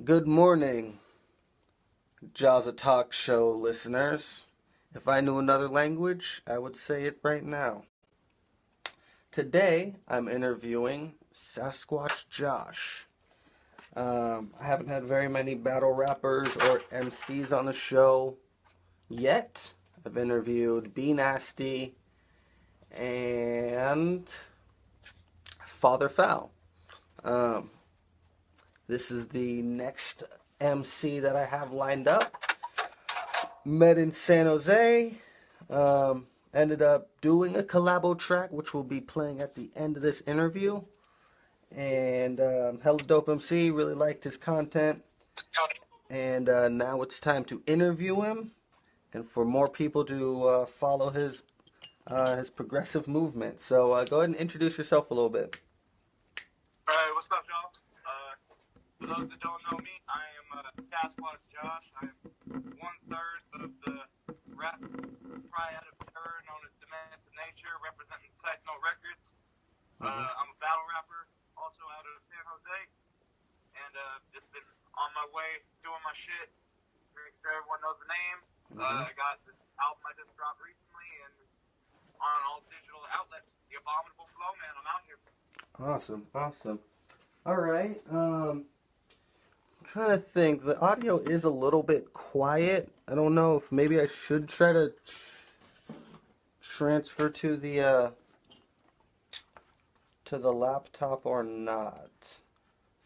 Good morning, JawsAtalk show listeners. If I knew another language, I would say it right now. Today, I'm interviewing SasquatchJosh. I haven't had very many battle rappers or MCs on the show yet. I've interviewed B Nasty and Father Foul. Um, this is the next MC that I have lined up. Met in San Jose. Ended up doing a collabo track, which will be playing at the end of this interview. And hella dope MC. Really liked his content. And now it's time to interview him, and for more people to follow his progressive movement. So go ahead and introduce yourself a little bit. Alright, what's up, y'all? For those that don't know me, I am SasquatchJosh. I am one-third of the rap triad of terror known as Demented Nature, representing Sight Note Records. I'm a battle rapper, also out of San Jose, and just been on my way doing my shit. Make sure everyone knows the name. I got this album I just dropped recently, and on all digital outlets, The Abominable Flow, man. I'm out here. Awesome. All right. I'm trying to think. The audio is a little bit quiet. I don't know if maybe I should try to transfer to the laptop or not.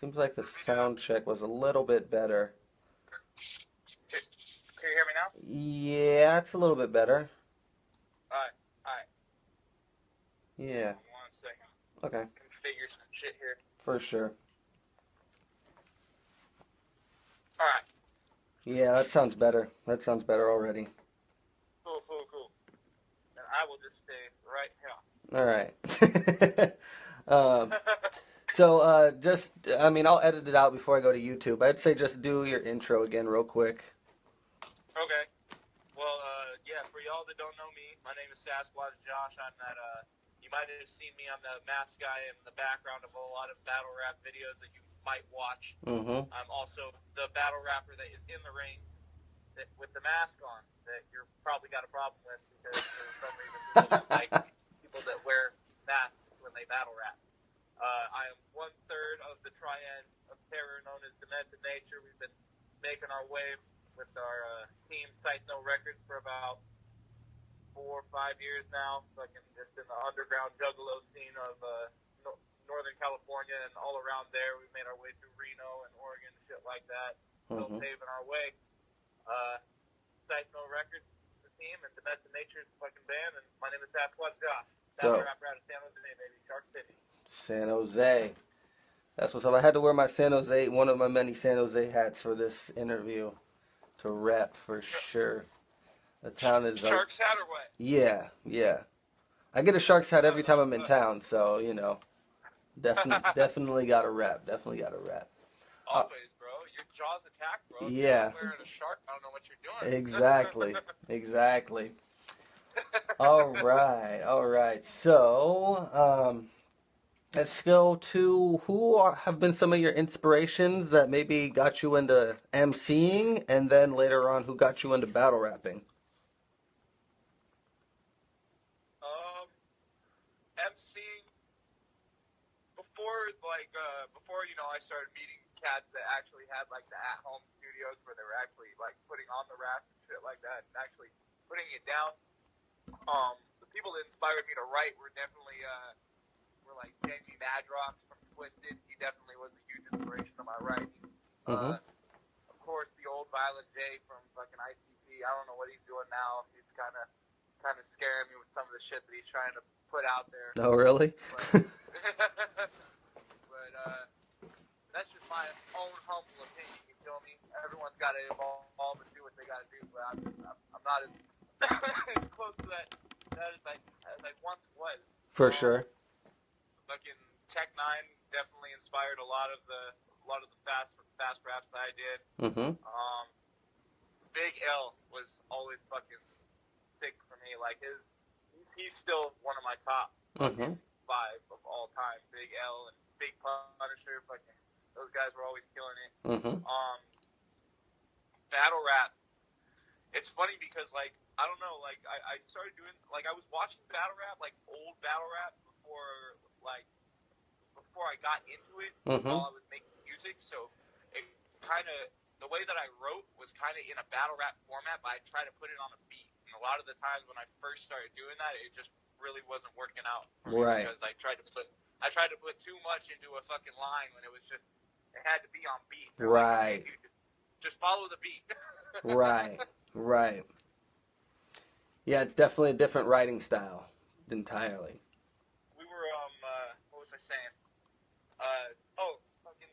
Seems like the sound check was a little bit better. Can you hear me now? Yeah, it's a little bit better. Alright. Yeah. 1 second. Okay. Configure some shit here. For sure. Alright. Yeah, that sounds better. That sounds better already. Cool. And I will just stay right here. All right. I'll edit it out before I go to YouTube. I'd say just do your intro again real quick. Okay. Well, for y'all that don't know me, my name is SasquatchJosh. I'm that, you might have seen me. I'm the mask guy in the background of a lot of battle rap videos that you might watch. Mm-hmm. I'm also the battle rapper that is in the ring with the mask on that you're probably got a problem with because for some reason people don't like people that wear masks when they battle rap. I am one-third of the triad of terror known as Demented Nature. We've been making our way with our team Sight Note Records for about 4 or 5 years now, fucking just in the underground juggalo scene of Northern California and all around there. We made our way through Reno and Oregon and shit like that, still paving our way. Sight Note Records is the team, and Demented Nature is the fucking band, and my name is SasquatchJosh. Battle rapper out of San Jose, baby, Shark City. San Jose. That's what's up. I had to wear my one of my many San Jose hats for this interview to rep for sure. The town is Sharks hat or what? Yeah. I get a Sharks hat every time I'm in town, so definitely got a rep. Always, bro. Your jaws attack, bro. Yeah. If you're not wearing a shark, I don't know what you're doing. Exactly. All right. So, let's go to who have been some of your inspirations that maybe got you into MCing, and then later on, who got you into battle rapping? MCing before I started meeting cats that actually had like the at-home studios where they were actually like putting on the rap and shit like that and actually putting it down. The people that inspired me to write were definitely were like Jamie Madrox from Twisted. He definitely was a huge inspiration to my writing. Of course, the old Violent J from fucking ICP. I don't know what he's doing now. He's kind of scaring me with some of the shit that he's trying to put out there. Oh, really? But that's just my own humble opinion. You feel me? Everyone's got to evolve and do what they got to do. But I'm not as close to that as I once was. For sure. Fucking Tech 9 definitely inspired a lot of the fast raps that I did. Big L was always fucking sick for me. Like he's still one of my top 5 of all time. Big L and Big Punisher, fucking those those guys were always killing it. Mm-hmm. Battle rap. It's funny because, like, I don't know, like, I started doing, like, I was watching battle rap, like, old battle rap before I got into it while I was making music, so it kind of, the way that I wrote was kind of in a battle rap format, but I tried to put it on a beat, and a lot of the times when I first started doing that, it just really wasn't working out for me, right, because I tried to put too much into a fucking line when it was just, it had to be on beat. right, like, okay, just follow the beat. right, right. Yeah, it's definitely a different writing style entirely. We were, what was I saying?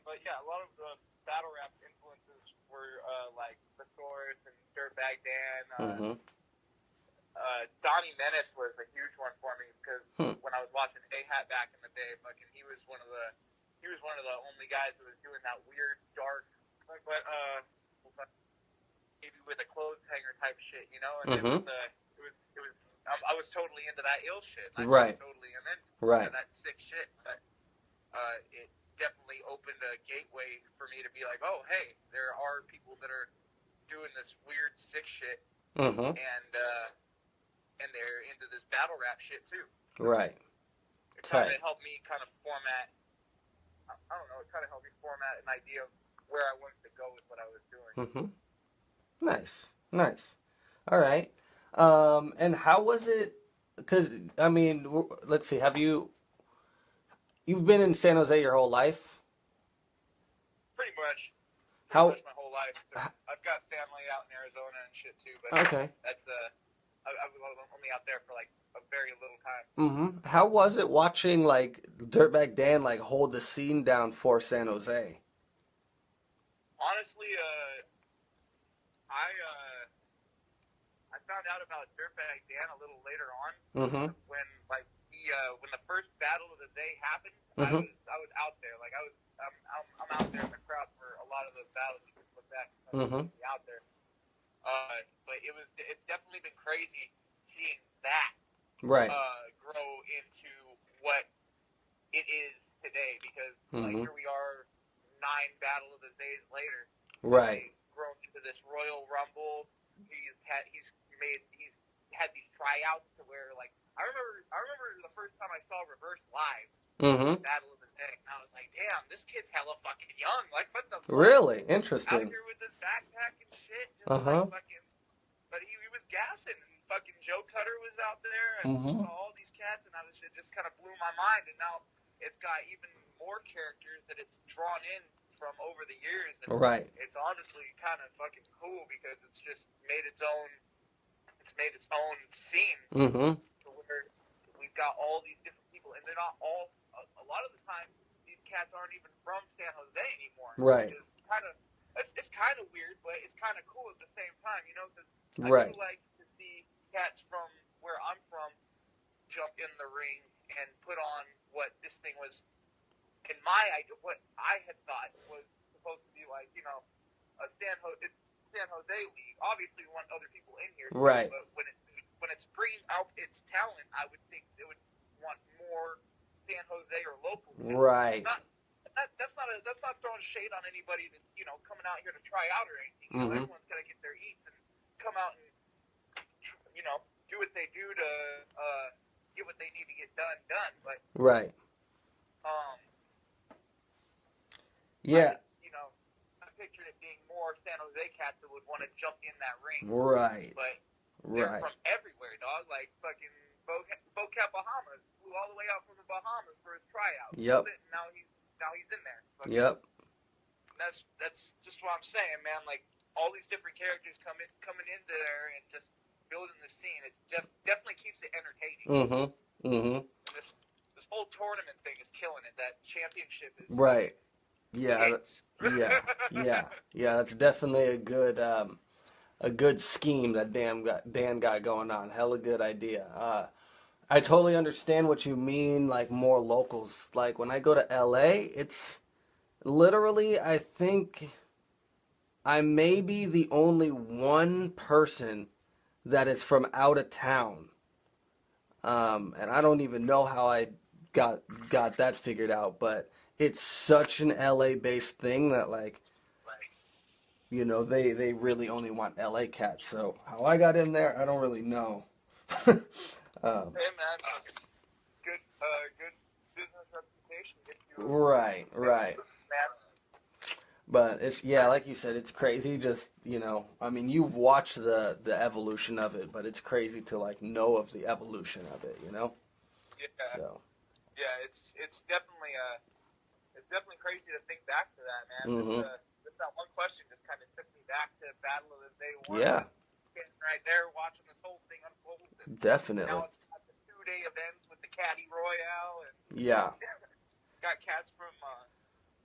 But yeah, a lot of the battle rap influences were, like, The Source and Dirtbag Dan. Donnie Menace was a huge one for me, because when I was watching A-Hat back in the day, he was one of the only guys who was doing that weird, dark, maybe with a clothes hanger type shit, you know? And it was I was totally into that ill shit. I was totally into that sick shit. But it definitely opened a gateway for me to be like, oh, hey, there are people that are doing this weird sick shit, and they're into this battle rap shit too. Right. It kind of helped me kind of format. I don't know. It kind of helped me format an idea of where I wanted to go with what I was doing. Nice. All right. And how was it? Because, I mean, let's see. You've been in San Jose your whole life? Pretty much. Pretty much my whole life. I've got family out in Arizona and shit too, but that's I was only out there for like a very little time. How was it watching like Dirtbag Dan like hold the scene down for San Jose? Honestly, I found out about Dirtbag Dan a little later on when when the first Battle of the Day happened. I was out there. Like I'm out there in the crowd for a lot of those battles. You can look back and be out there. But it's definitely been crazy seeing that grow into what it is today, because like here we are 9 Battle of the Days later. Right. He's grown into this Royal Rumble. He's had these tryouts to where, like, I remember the first time I saw Reverse live, Battle of the Day, and I was like, damn, this kid's hella fucking young. Like, what the fuck? Really? Interesting. Out here with this backpack and shit, just like fucking, but he was gassing, and fucking Joe Cutter was out there, and saw all these cats, and it just kind of blew my mind, and now it's got even more characters that it's drawn in from over the years, and it's honestly kind of fucking cool, because it's just made its own scene, to where we've got all these different people, and they're not all, a lot of the time, these cats aren't even from San Jose anymore. Right. It's kind of weird, but it's kind of cool at the same time, you know, because I do like to see cats from where I'm from jump in the ring and put on what this thing was, in my idea, what I had thought was supposed to be like, you know, a San Jose league. Obviously, we want other people in here, right? But when it's bringing out its talent, I would think they would want more San Jose or local. Right. That's not throwing shade on anybody that's, you know, coming out here to try out or anything. You know, everyone's got to get their eats and come out and, you know, do what they do to get what they need to get done. But yeah. I pictured it being more San Jose cats that would want to jump in that ring. Right. But they're from everywhere, dog. Like fucking Bocat, Bahamas, flew all the way out from the Bahamas for his tryout. Yep. Now he's in there. Fucking, yep. That's just what I'm saying, man. Like all these different characters coming into there and just building the scene. It definitely keeps it entertaining. This whole tournament thing is killing it. That championship is right. Yeah. That's definitely a good scheme that Dan got going on. Hella good idea. I totally understand what you mean, like more locals. Like when I go to LA, it's literally, I think I may be the only one person that is from out of town. And I don't even know how I got that figured out, but it's such an LA based thing that like, you know, they really only want LA cats. So how I got in there, I don't really know. Hey man, good business reputation gets you. Right. Man. But it's, yeah, like you said, it's crazy. Just, you know, I mean, you've watched the evolution of it, but it's crazy to like know of the evolution of it, you know. Yeah. So. Yeah, it's definitely crazy to think back to that, man. Mm-hmm. Just that one question just kind of took me back to Battle of the Day One. Yeah. Getting right there, watching this whole thing unfold. And Definitely. now it's got the 2-day events with the Caddy Royale, and Yeah. got cats from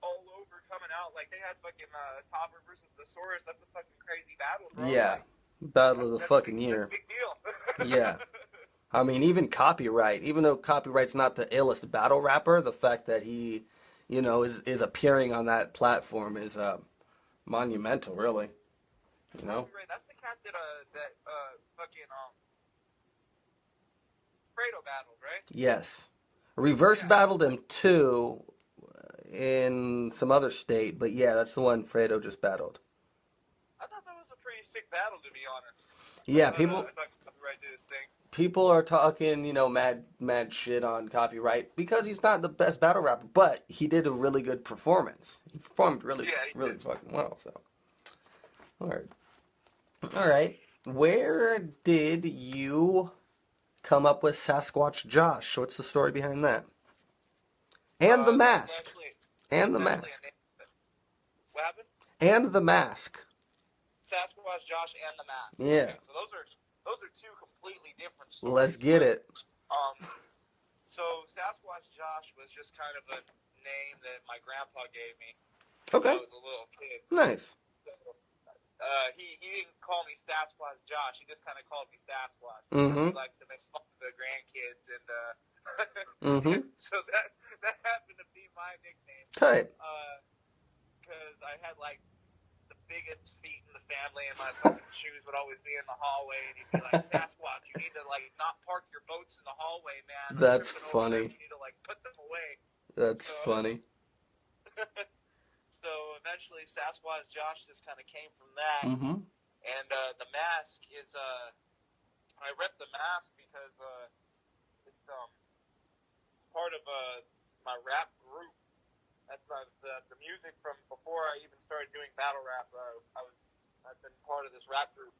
all over coming out. Like they had fucking Topper versus the Saurus. That's a fucking crazy battle, bro. Yeah. Like, Battle of the fucking year. That's a big deal. Yeah. I mean, even Copyright, even though Copyright's not the illest battle rapper, the fact that he, you know, is appearing on that platform is monumental, really. You know? Copyright, that's the cat that fucking Fredo battled, right? Yes. Reverse battled him too in some other state, but yeah, that's the one Fredo just battled. I thought that was a pretty sick battle, to be honest. Yeah, I thought Copyright did his thing. people are talking, you know, mad shit on Copyright because he's not the best battle rapper, but he did a really good performance. He performed really fucking well. So, all right. Where did you come up with SasquatchJosh? What's the story behind that? And the mask. And the mask. What happened? And the mask. SasquatchJosh and the mask. Yeah. Okay, so those are two completely different stories. Let's get it. So SasquatchJosh was just kind of a name that my grandpa gave me Okay. when I was a little kid. Nice. He didn't call me SasquatchJosh. He just kind of called me Sasquatch. Mm-hmm. He liked to make fun of the grandkids, and Mm-hmm. so that happened to be my nickname. Tight. Because I had like the biggest feet in the family, and my fucking shoes would always be in the hallway, and he'd be like, Sasquatch, you need to like not park your boats in the hallway, man. That's funny. You need to like put them away. That's funny. So eventually SasquatchJosh just kind of came from that. Mm-hmm. And the mask is, I rep the mask because it's part of my rap group. That's the music from before I even started doing battle rap. I've been part of this rap group,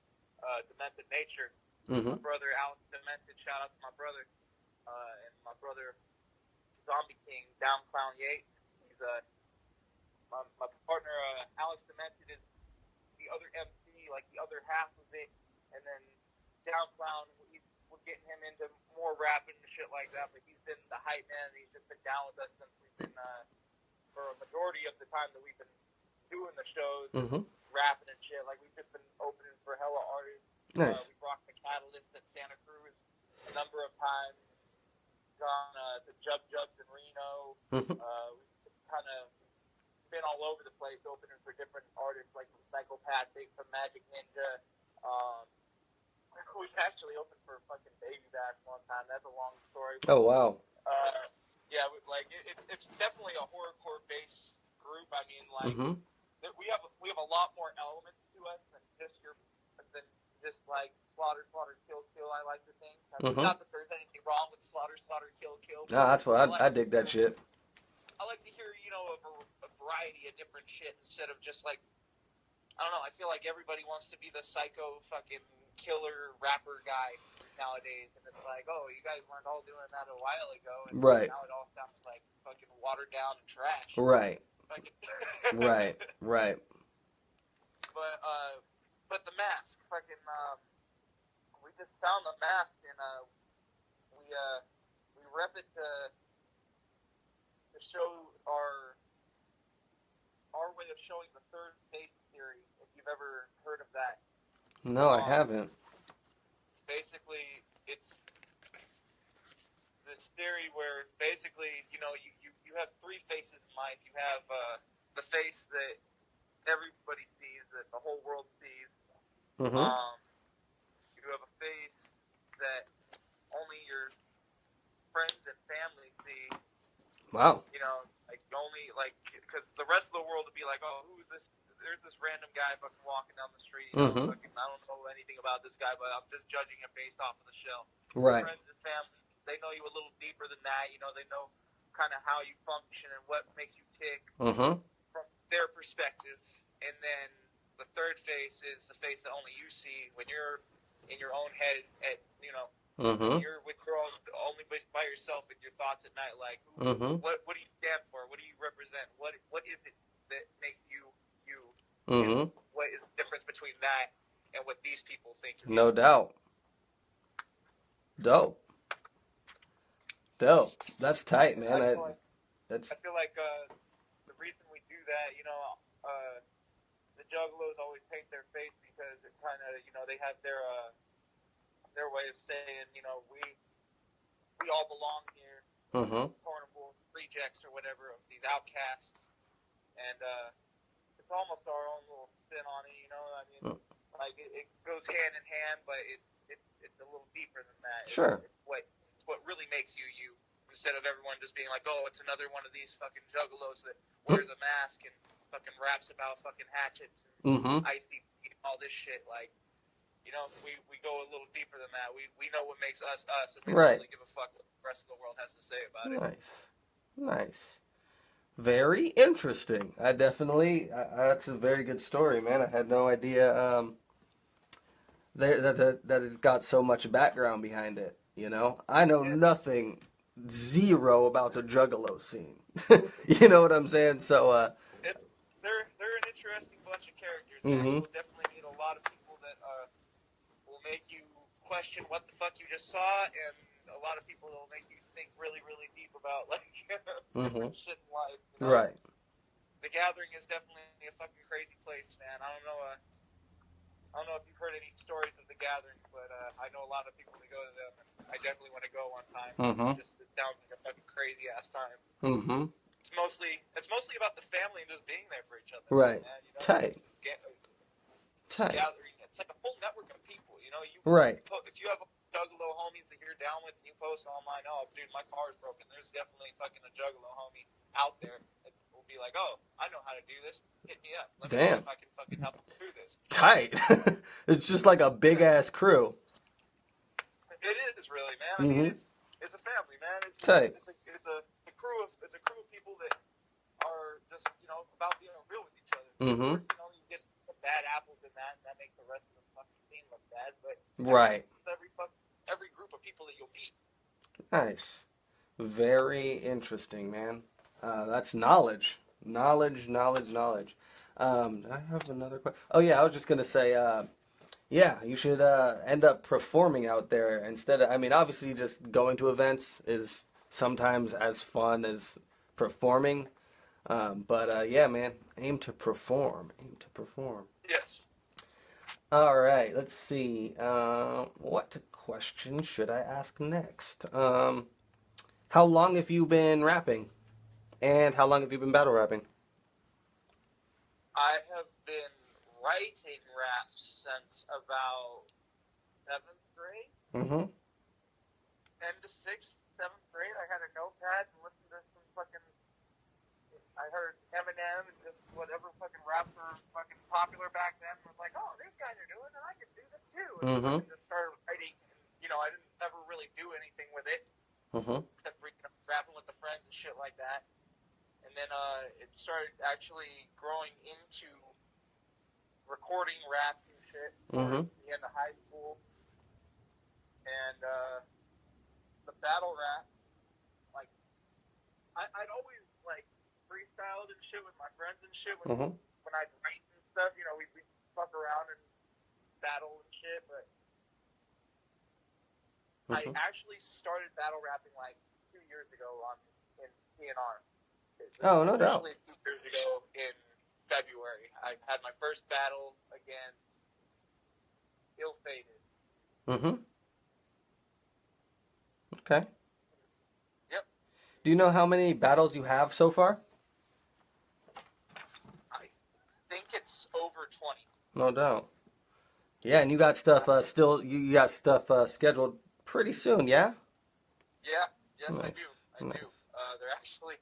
Demented Nature. Mm-hmm. My brother Alex Demented, shout out to my brother, and my brother Zombie King, Down Clown Yates. He's my partner Alex Demented is the other MC, like the other half of it, and then Down Clown, we're getting him into more rapping and shit like that, but he's been the hype man, and he's just been down with us since we've been, for a majority of the time that we've been doing the shows, rapping and shit, like we've just been opening for hella artists. Nice. We rocked the Catalyst at Santa Cruz a number of times, gone to Jubs in Reno, we've kind of been all over the place opening for different artists like from Psychopathic, from Magic Ninja. We've actually opened for fucking Baby Bash one time. That's a long story. Oh, wow. Yeah, it's definitely a horrorcore based group. I mean, like we have a lot more elements to us than just like slaughter, kill. I like to think. I mean, not that there's anything wrong with slaughter, kill. No, that's what I dig that shit. I like to hear, you know, a variety of different shit instead of just like, I don't know, I feel like everybody wants to be the psycho fucking killer rapper guy nowadays, and it's like, oh, you guys weren't all doing that a while ago, and now it all sounds like fucking watered down and trash. Right. Right. But the mask, fucking, we just found the mask, and we rep it to show our way of showing the third face theory, if you've ever heard of that. No, I haven't. Basically, it's this theory where basically, you know, you have three faces in mind. You have the face that everybody sees, that the whole world sees. You have a face that only your friends and family see. Wow. You know, like only, like, because the rest of the world would be like, oh, who's this? There's this random guy fucking walking down the street. You know, fucking, I don't know anything about this guy, but I'm just judging him based off of the shell. Right. Friends and family, they know you a little deeper than that. You know, they know kind of how you function and what makes you tick from their perspective. And then the third face is the face that only you see when you're in your own head at, you know, you're with your own, only by yourself with your thoughts at night. Like, what do you stand for? What do you represent? What is it that makes you you? And what is the difference between that and what these people think? No doubt. Dope. That's tight, man. I feel like the reason we do that, you know, the Juggalos always paint their face because it kind of, you know, they have their way of saying, you know, we all belong here, carnival rejects or whatever of these outcasts, and it's almost our own little spin on it, you know. I mean, like it goes hand in hand, but it's a little deeper than that. Sure. It's what really makes you you. Instead of everyone just being like, oh, it's another one of these fucking Juggalos that wears a mask and fucking raps about fucking hatchets and icy all this shit. Like, you know, we go a little deeper than that. We know what makes us us, and we don't really give a fuck what the rest of the world has to say about it. Nice. Very interesting. That's a very good story, man. I had no idea that it got so much background behind it, you know? I know zero about the Juggalo scene. You know what I'm saying? So, they're an interesting bunch of characters. You'll definitely meet a lot of people that will make you question what the fuck you just saw, and a lot of people that will make you think really, really deep about, like, different shit in life. You know? Right. The Gathering is definitely a fucking crazy place, man. I don't know if you've heard any stories of the Gathering, but I know a lot of people that go to them, and I definitely want to go one time. It sounds like a fucking crazy ass time. It's mostly about the family and just being there for each other. Right. Man, you know? Tight. Gathering. It's like a full network of people. You know, if you have Juggalo homies that you're down with, and you post online, oh, dude, my car is broken. There's definitely fucking a Juggalo homie out there that will be like, oh, I know how to do this. Hit me up. Let me know if I can fucking help you through this. Tight. It's just like a big ass crew. It is really, man. I mean, it's a family, man. It's a crew of people that are just, you know, about being real with each other. You know, you get some bad apples in that, and that makes the rest of the fucking scene look bad. But every group of people that you'll meet. Nice. Very interesting, man. That's knowledge. Knowledge. I have another question. Oh yeah, I was just gonna say, you should end up performing out there instead of. I mean, obviously, just going to events is sometimes as fun as performing. But yeah, man, aim to perform. Yes. All right, let's see. What question should I ask next? How long have you been rapping? And how long have you been battle rapping? I have been writing raps since about 7th grade. End of 6th, 7th grade. I had a notepad and listened to some fucking. I heard Eminem and just whatever fucking raps were fucking popular back then. And was like, oh, these guys are doing it. I can do this too. And just started writing. And, you know, I didn't ever really do anything with it. Except for, you know, rapping with the friends and shit like that. And then it started actually growing into recording raps and shit towards the end of high school. And the battle rap, like, I'd always, like, freestyled and shit with my friends and shit when I'd write and stuff. You know, we'd fuck around and battle and shit, but I actually started battle rapping, like, 2 years ago in TNR. Oh, no doubt. 2 years ago in February, I had my first battle against Ill-Fated. Okay. Yep. Do you know how many battles you have so far? I think it's over 20. No doubt. Yeah, and you got stuff you got stuff scheduled pretty soon, yeah? Yeah. Yes, Nice. I do. I do. They're actually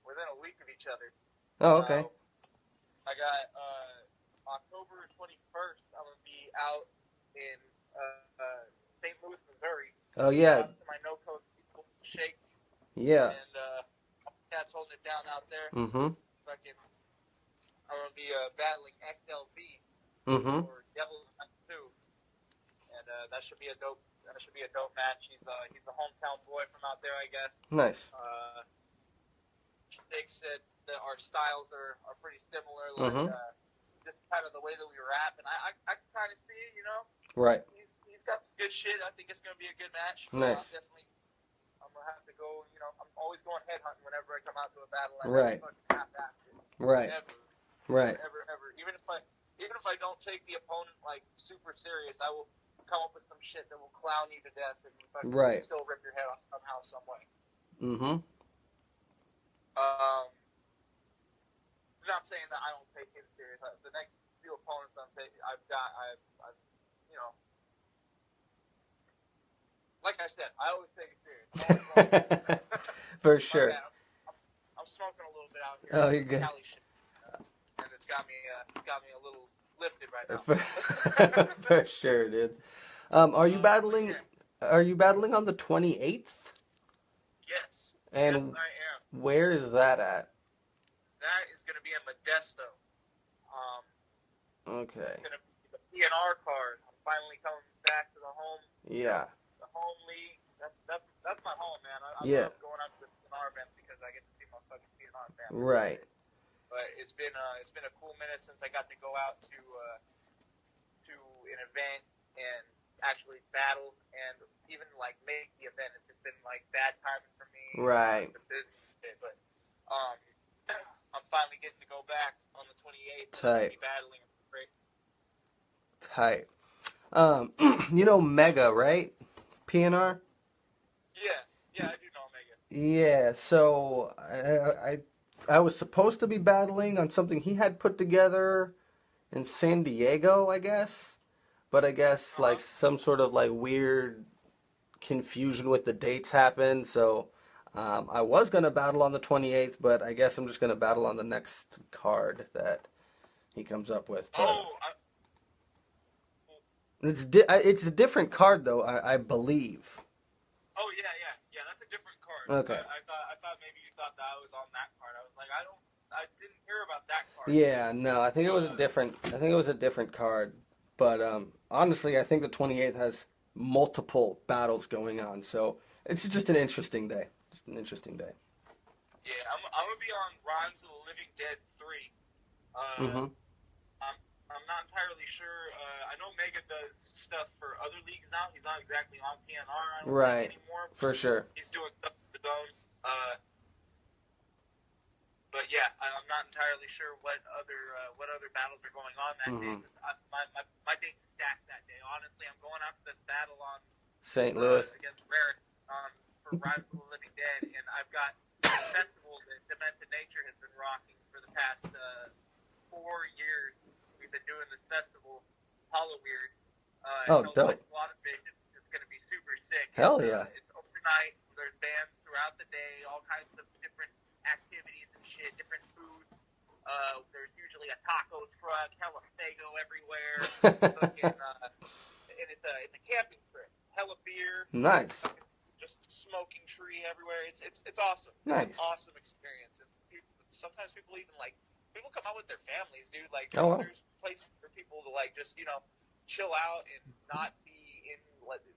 within a week of each each other. Oh, okay. I got October 21st. I'm gonna be out in St. Louis, Missouri. Oh, yeah. To my no-code people, Shake. Yeah. And Cat's holding it down out there. Mm-hmm. Fucking, I'm gonna be battling XLV or Devil's Hunt 2, and that should be a dope. That should be a dope match. He's a hometown boy from out there, I guess. Nice. Shake said that our styles are pretty similar. Like just kind of the way that we rap, and I can kind of see it, you know. Right. He's got some good shit. I think it's gonna be a good match. Nice. Definitely. I'm gonna have to go. You know, I'm always going headhunting whenever I come out to a battle. Right. Right. Ever. Right. Ever. Even if I don't take the opponent like super serious, I will come up with some shit that will clown you to death and right. still rip your head off somehow, some way. I'm not saying that I don't take him serious. The next few opponents I've you know, like I said, I always take it serious. For sure. I'm smoking a little bit out here. Oh, you're good. And it's got me a little lifted right now. For sure, dude. Are you battling? Are you battling on the 28th? Yes. And yes, I am. Where is that at? That is going to be in Modesto. Okay. It's going to be the PNR card. I'm finally coming back to the home. Yeah. The home league. That's my home, man. I love going out to the PNR events because I get to see my fucking PNR family. Right. But it's been a cool minute since I got to go out to an event and actually battle and even like make the event. It's just been like bad timing for me. Right. The business shit, but I'm finally getting to go back on the 28th. Tight. And be battling. Great. Tight. You know Mega, right? PNR? Yeah, I do know Mega. Yeah, so I was supposed to be battling on something he had put together in San Diego, I guess. But I guess like some sort of like weird confusion with the dates happened, so I was going to battle on the 28th, but I guess I'm just going to battle on the next card that he comes up with. But it's a different card, though, I believe. Oh, yeah, that's a different card. Okay. I thought maybe you thought that I was on that card. I was like, I didn't hear about that card. Yeah, no, I think it was a different card. But honestly, I think the 28th has multiple battles going on, so it's just an interesting day. Just an interesting day. Yeah, I'm gonna be on Rhymes of the Living Dead 3. I'm not entirely sure. I know Mega does stuff for other leagues now. He's not exactly on PNR anymore. For sure. He's doing stuff with his own. But yeah, I'm not entirely sure what other battles are going on that day. My date's stacked that day. Honestly, I'm going out to this battle on St. Louis against Rarick for Rise of the Living Dead, and I've got a festival that Demented Nature has been rocking for the past 4 years. We've been doing this festival, Hollow Weird. Dope. A lot of vision. It's going to be super sick. Hell yeah. It's overnight. There's bands throughout the day, all kinds of different activities and shit, different foods. There's usually a taco truck, hella Fago everywhere. And it's a camping trip. Hella beer. Nice. Just smoking tree everywhere. It's awesome. Nice. It's an awesome experience. And sometimes people even people come out with their families, dude. Like there's places for people to like just chill out and not be in.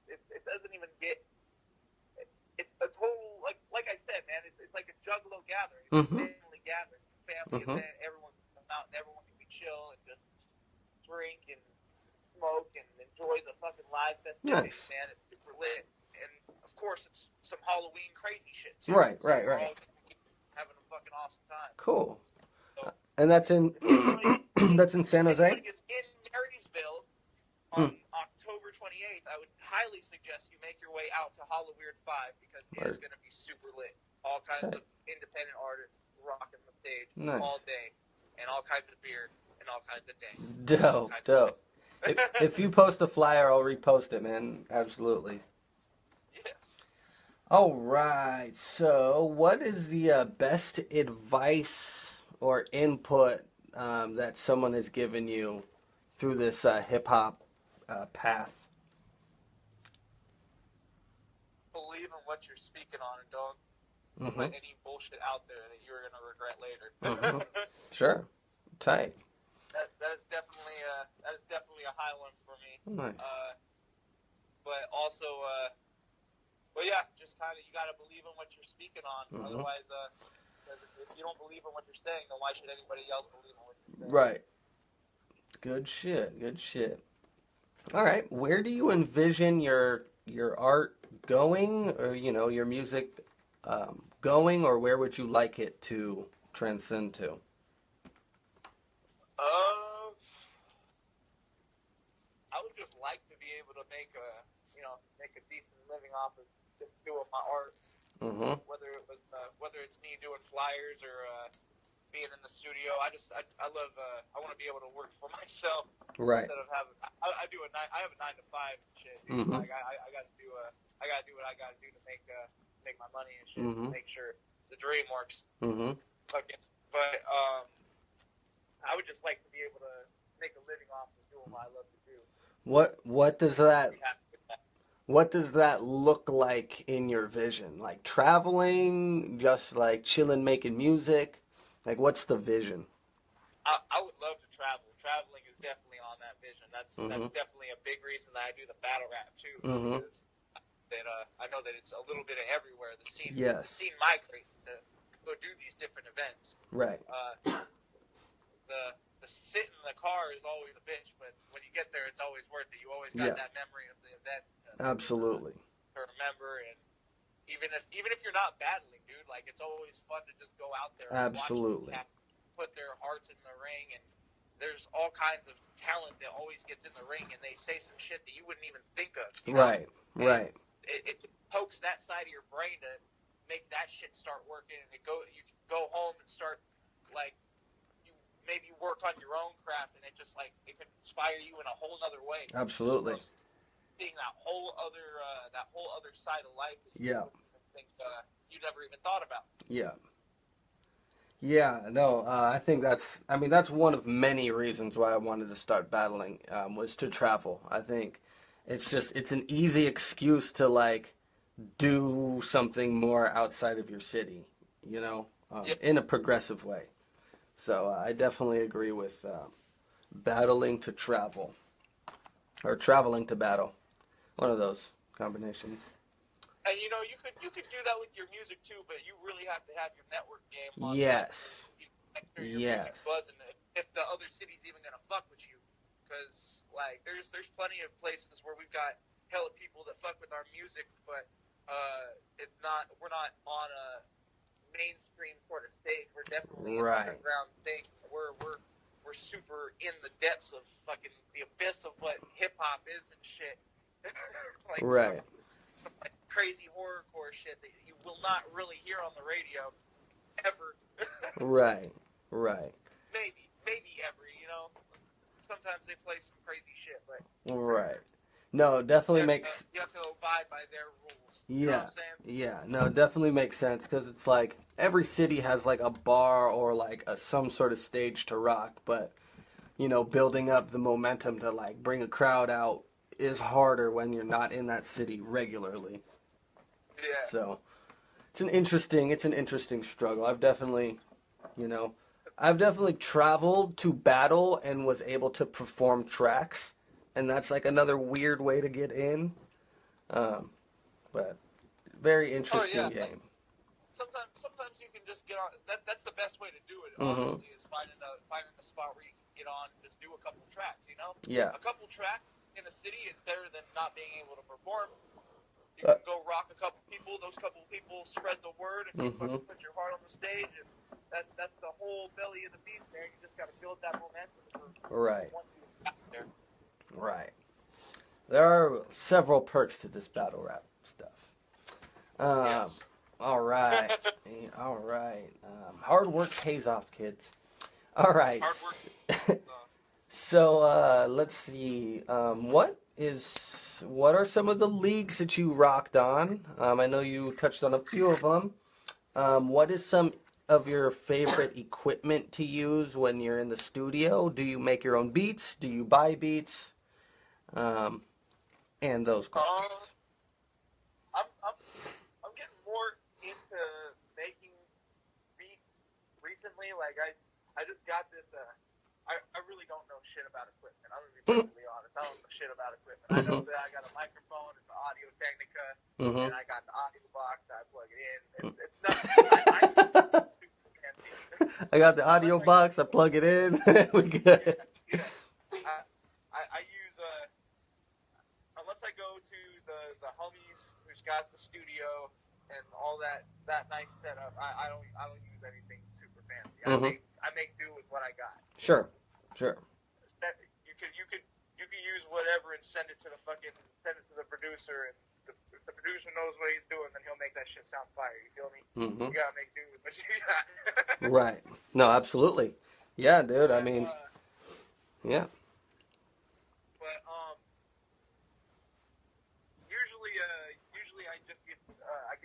It doesn't even get. It's a total like I said, man. It's like a juggalo gathering, it's a family gathering, family event. Everyone can come out and everyone can be chill and just drink and smoke and enjoy the fucking live festivities, nice. Man. It's super lit, and of course it's some Halloween crazy shit too. Right. Having a fucking awesome time. Cool. So, and that's in that's in San Jose. In Marysville on October 28th, I would highly suggest you make your way out to Hollow Weird 5 because it is going to be super lit. All kinds of independent artists rocking the stage all day, and all kinds of beer and all kinds of day. Dope. If you post a flyer, I'll repost it, man. Absolutely. Yes. All right. So, what is the best advice or input that someone has given you through this hip hop path? Believe in what you're speaking on and don't put any bullshit out there that you're gonna regret later. Sure, tight. That is definitely a high one for me. Nice. But also, but yeah, just kind of you gotta believe in what you're speaking on. Otherwise, if you don't believe in what you're saying, then why should anybody else believe in what you're saying? Right. Good shit. Good shit. All right. Where do you envision your art going, or your music going, or where would you like it to transcend to? I would just like to be able to make a decent living off of just doing my art. Whether it's me doing flyers or being in the studio. I love. I want to be able to work for myself. Right. Instead of having, I have a 9 to 5 and shit. Dude. Like I gotta do what I gotta do to make my money and shit. To make sure the dream works. Okay. But I would just like to be able to make a living off of doing what I love to do. What does that look like in your vision? Like traveling, just like chilling, making music? Like, what's the vision? I would love to travel. Traveling is definitely on that vision. That's definitely a big reason that I do the battle rap too. Because I know that it's a little bit of everywhere. The scene migrates to go do these different events. Right. The sit in the car is always a bitch, but when you get there, it's always worth it. You always got that memory of the event. Absolutely. To remember, and even if you're not battling, dude, like it's always fun to just go out there. And Absolutely. watch them put their hearts in the ring, and there's all kinds of talent that always gets in the ring, and they say some shit that you wouldn't even think of. Right. Right. It pokes that side of your brain to make that shit start working, and you can go home and start like. Maybe work on your own craft, and it can inspire you in a whole other way. Absolutely. Seeing that whole other side of life that you think you never even thought about. Yeah. Yeah. No. I think that's one of many reasons why I wanted to start battling was to travel. I think it's an easy excuse to like do something more outside of your city. In a progressive way. So I definitely agree with battling to travel, or traveling to battle. One of those combinations. And you could do that with your music too, but you really have to have your network game on. Yes. Your music buzzing. If the other city's even gonna fuck with you, because like there's plenty of places where we've got hella people that fuck with our music, but we're not on a mainstream sort of stage. We're definitely in the underground stage. We're super in the depths of fucking the abyss of what hip hop is and shit. Like, some like crazy horrorcore shit that you will not really hear on the radio ever. Maybe ever. Sometimes they play some crazy shit, but No, definitely makes. You have to abide by their rules. Yeah. You know what I'm saying? Yeah. No, it definitely makes sense because it's like every city has like a bar or like some sort of stage to rock, but building up the momentum to like bring a crowd out is harder when you're not in that city regularly. Yeah. So it's an interesting struggle. I've definitely traveled to battle and was able to perform tracks, and that's like another weird way to get in. But very interesting game. Sometimes you can just get on. That's the best way to do it. Honestly, is finding a spot where you can get on and just do a couple tracks. Yeah. A couple tracks in a city is better than not being able to perform. You can go rock a couple people. Those couple people spread the word, and you fucking put your heart on the stage, and that's the whole belly of the beast. There, you just got to build that momentum. Once you get there. Right. There are several perks to this battle rap stuff. Yes. All right. Hard work pays off, kids. All right. Hard work. So let's see. What are some of the leagues that you rocked on? I know you touched on a few of them. What is some of your favorite equipment to use when you're in the studio? Do you make your own beats? Do you buy beats? And those questions. I'm getting more into making beats recently. Like I just got this. I really don't know shit about equipment. I'm gonna be perfectly honest. I don't know shit about equipment. I know that I got a microphone, it's an Audio Technica, and I got the audio box. I plug it in. It's nothing. I got the audio box. I plug it in. We good. Yeah. I use unless I go to the homies who's got the studio and all that nice setup. I don't use anything super fancy. I make do with what I got. Sure. You could use whatever and send it to the producer, and if the producer knows what he's doing, then he'll make that shit sound fire. You feel me? You gotta make do with what you got. Right. No, absolutely. Yeah, dude. I mean, yeah. But usually I just get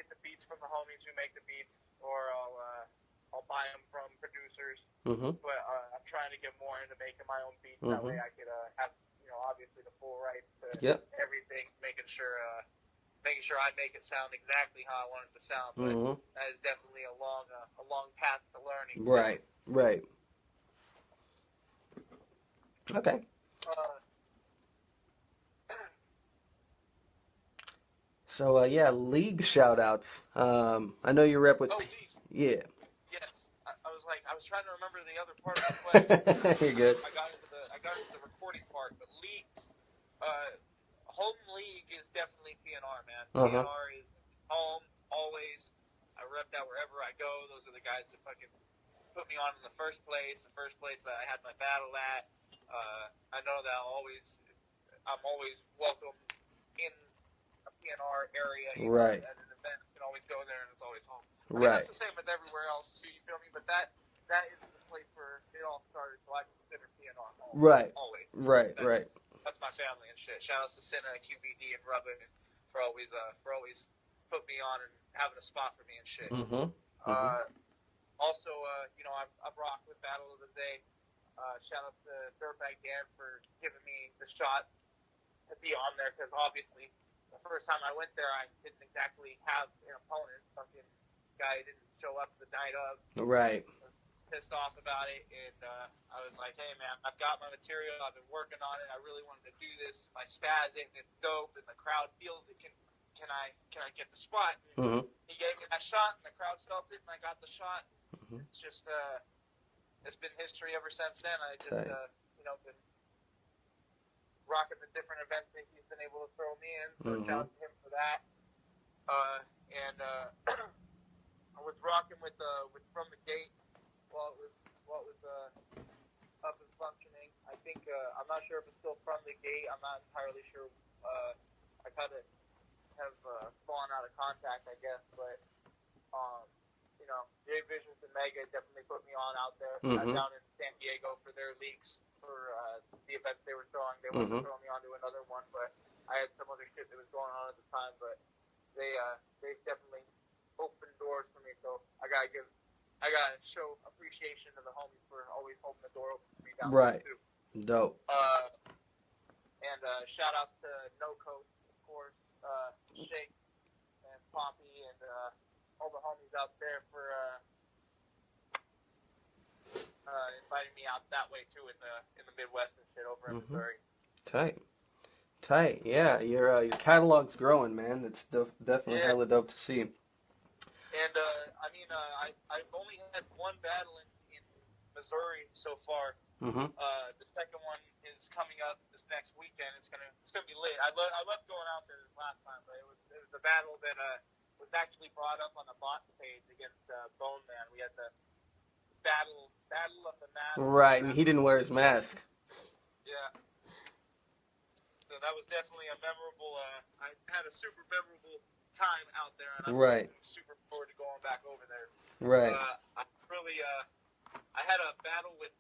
the beats from the homies who make the beats, or I'll buy them from producers. But I'm trying to get more into making my own beats. That way I could have, obviously the full rights to everything, making sure I make it sound exactly how I want it to sound. But that is definitely a long path to learning. Right. Okay. So yeah, league shout-outs. I know you rep with. Yeah. Yes. I was trying to remember the other part of the question. You're good. I got into the recording part, but leagues. Home league is definitely PNR, man. PNR is home always. I rep that wherever I go. Those are the guys that fucking put me on in the first place. The first place that I had my battle at. I know that I'm always welcome in a PNR area. Right. At an event, you can always go there, and it's always home. I mean, Right. that's the same with everywhere else too. You feel me? But that is the place where it all started. So I consider PNR home. Right. Always. Right. That's my family and shit. Shout outs to Senna, QBD, and Rubbin for always put me on and having a spot for me and shit. Also, I've rocked with Battle of the Day. Shout out to Dirtbag Dan for giving me the shot to be on there, because obviously the first time I went there, I didn't exactly have an opponent. Fucking guy didn't show up the night of. Right. Pissed off about it, and I was like, hey man, I've got my material, I've been working on it, I really wanted to do this, my spaz it, and it's dope, and the crowd feels it. Can I get the spot? And he gave me that shot, and the crowd felt it, and I got the shot. It's just it's been history ever since then. I just been rocking the different events that he's been able to throw me in, so shout out to him for that. And I was rocking with From the Gate while it was up and functioning. I think I'm not sure if it's still From the Gate. I'm not entirely sure. I kind of have fallen out of contact, I guess. But J Visions and Mega definitely put me on out there. Down in San Diego for their leagues for the events they were throwing. They wanted to throw me onto another one, but I had some other shit that was going on at the time. But they definitely opened doors for me. So I gotta show appreciation to the homies for always holding the door open for me down there too. Dope. And shout outs to No Coat, of course, Shake and Poppy, and all the homies out there for inviting me out that way too in the Midwest and shit over in Missouri. Tight. Yeah, your catalog's growing, man. It's definitely hella dope to see. And I've only had one battle in Missouri so far. The second one is coming up this next weekend. It's gonna be lit. I loved going out there this last time, but it was a battle that was actually brought up on the box page against Bone Man. We had the battle of the mask. Right, and he didn't wear his mask. Yeah. So that was definitely a memorable. I had a super memorable time out there, and I'm super forward to going back over there. Right. I had a battle with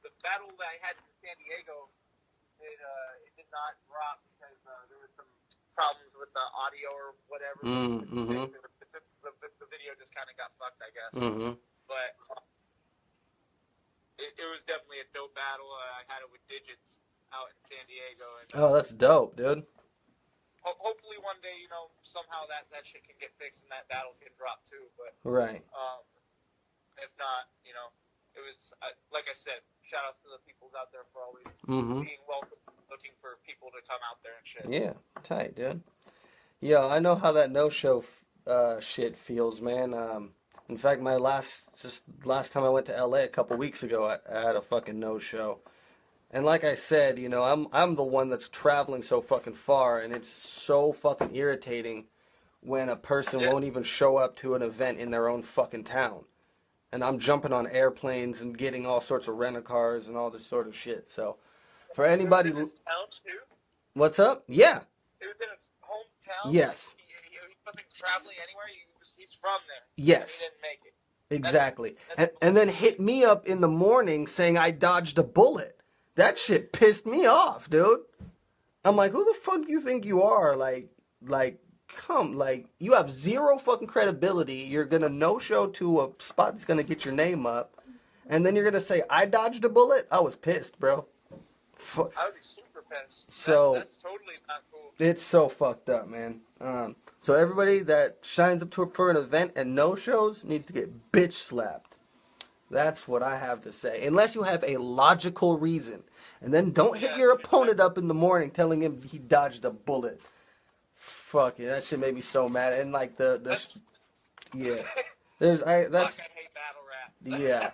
the battle that I had in San Diego. It did not drop because there was some problems with the audio or whatever. The the video just kind of got fucked, I guess. Mm-hmm. But it was definitely a dope battle. I had it with Digits out in San Diego. And, Oh, that's dope, dude. Hopefully one day, somehow that shit can get fixed and that battle can drop too. But Right. if not, it was like I said. Shout out to the people out there for always being welcome, looking for people to come out there and shit. Yeah, tight, dude. Yeah, I know how that no-show shit feels, man. In fact, my last time I went to LA a couple weeks ago, I had a fucking no-show. And like I said, I'm the one that's traveling so fucking far, and it's so fucking irritating when a person won't even show up to an event in their own fucking town. And I'm jumping on airplanes and getting all sorts of rent-a-cars and all this sort of shit. So, for anybody... He was in his town too? What's up? Yeah. He was in his hometown? Yes. He wasn't traveling anywhere? He's from there? Yes. He didn't make it? Exactly. And then hit me up in the morning saying I dodged a bullet. That shit pissed me off, dude. I'm like, who the fuck do you think you are? You have zero fucking credibility. You're gonna no-show to a spot that's gonna get your name up. And then you're gonna say, I dodged a bullet? I was pissed, bro. I would be super pissed. So, that's totally not cool. It's so fucked up, man. So everybody that shines up for an event and no-shows needs to get bitch slapped. That's what I have to say. Unless you have a logical reason. And then don't hit your opponent up in the morning telling him he dodged a bullet. Fuck it, that shit made me so mad. And like yeah. That's I hate battle rap. Yeah.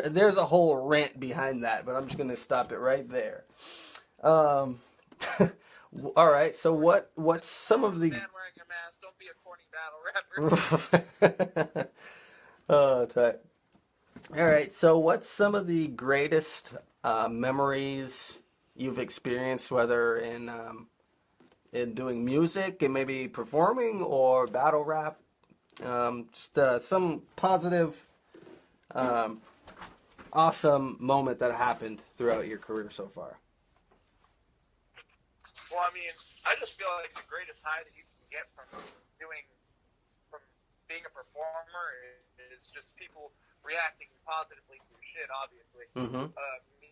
There's a whole rant behind that, but I'm just gonna stop it right there. All right, so what's some of the Man wearing a mask, don't be a corny battle rapper. Oh, tight. All right, so what's some of the greatest memories you've experienced, whether in doing music and maybe performing or battle rap? Just some positive, awesome moment that happened throughout your career so far. Well, I mean, I just feel like the greatest high that you can get from being a performer is just people reacting positively to your shit, obviously. Mm-hmm.